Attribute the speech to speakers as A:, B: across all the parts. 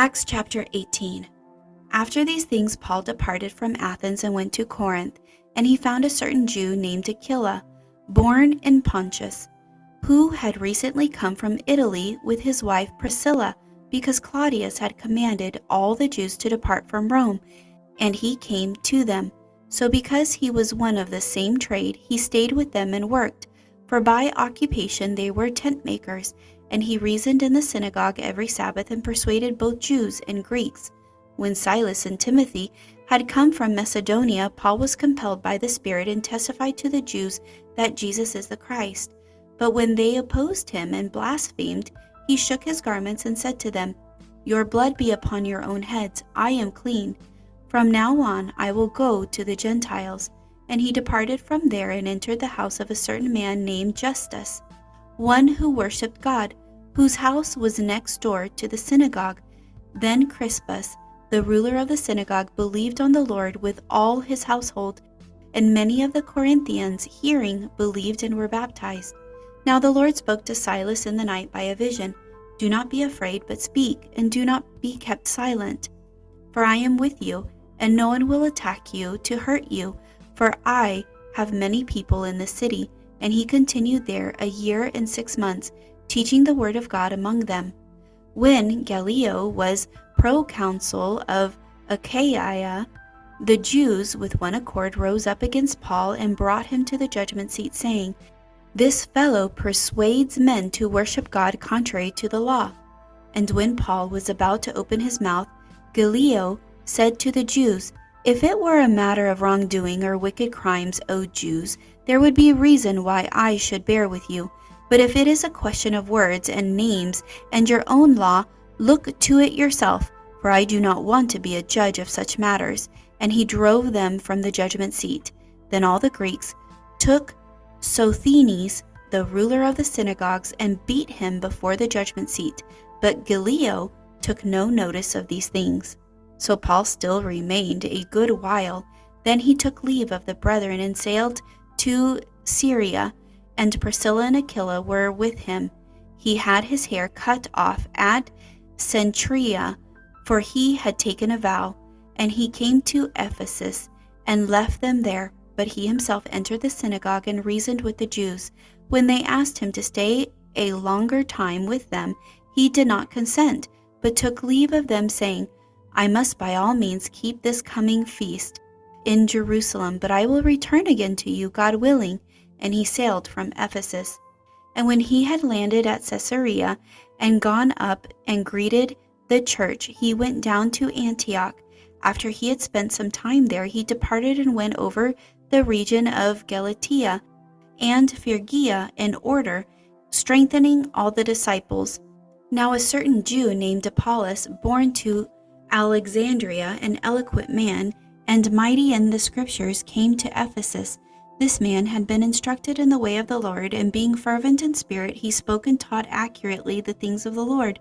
A: Acts chapter 18. After these things Paul departed from Athens and went to Corinth, and he found a certain Jew named Aquila, born in Pontus, who had recently come from Italy with his wife Priscilla, because Claudius had commanded all the Jews to depart from Rome, and he came to them. So because he was one of the same trade, he stayed with them and worked, for by occupation they were tent makers. And he reasoned in the synagogue every Sabbath and persuaded both Jews and Greeks. When Silas and Timothy had come from Macedonia, Paul was compelled by the Spirit and testified to the Jews that Jesus is the Christ. But when they opposed him and blasphemed, he shook his garments and said to them, "Your blood be upon your own heads. I am clean. From now on I will go to the Gentiles." And he departed from there and entered the house of a certain man named Justus, one who worshipped God, whose house was next door to the synagogue. Then Crispus, the ruler of the synagogue, believed on the Lord with all his household, and many of the Corinthians, hearing, believed and were baptized. Now the Lord spoke to Silas in the night by a vision, "Do not be afraid, but speak, and do not be kept silent. For I am with you, and no one will attack you to hurt you, for I have many people in the city." And he continued there 1 year and 6 months, teaching the word of God among them. When Gallio was proconsul of Achaia, the Jews with one accord rose up against Paul and brought him to the judgment seat, saying, "This fellow persuades men to worship God contrary to the law." And when Paul was about to open his mouth, Gallio said to the Jews, "If it were a matter of wrongdoing or wicked crimes, O Jews, there would be a reason why I should bear with you. But if it is a question of words and names and your own law, look to it yourself, for I do not want to be a judge of such matters." And he drove them from the judgment seat. Then all the Greeks took Sosthenes, the ruler of the synagogues, and beat him before the judgment seat. But Gallio took no notice of these things. So Paul still remained a good while. Then he took leave of the brethren and sailed to Syria, and Priscilla and Aquila were with him. He had his hair cut off at Cenchrea, for he had taken a vow. And he came to Ephesus and left them there. But he himself entered the synagogue and reasoned with the Jews. When they asked him to stay a longer time with them, he did not consent, but took leave of them, saying, "I must by all means keep this coming feast in Jerusalem, but I will return again to you, God willing." And he sailed from Ephesus. And when he had landed at Caesarea and gone up and greeted the church, he went down to Antioch. After he had spent some time there, he departed and went over the region of Galatia and Phrygia in order, strengthening all the disciples. Now a certain Jew named Apollos, born to Alexandria, an eloquent man, and mighty in the Scriptures, came to Ephesus. This man had been instructed in the way of the Lord, and being fervent in spirit, he spoke and taught accurately the things of the Lord,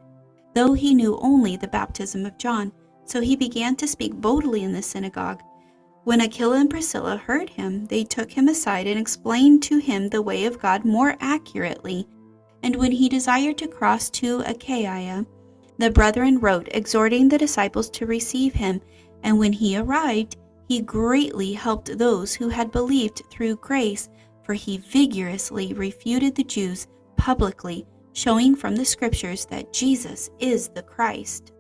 A: though he knew only the baptism of John. So he began to speak boldly in the synagogue. When Aquila and Priscilla heard him, they took him aside and explained to him the way of God more accurately. And when he desired to cross to Achaia, the brethren wrote, exhorting the disciples to receive him. And when he arrived, he greatly helped those who had believed through grace, for he vigorously refuted the Jews publicly, showing from the Scriptures that Jesus is the Christ.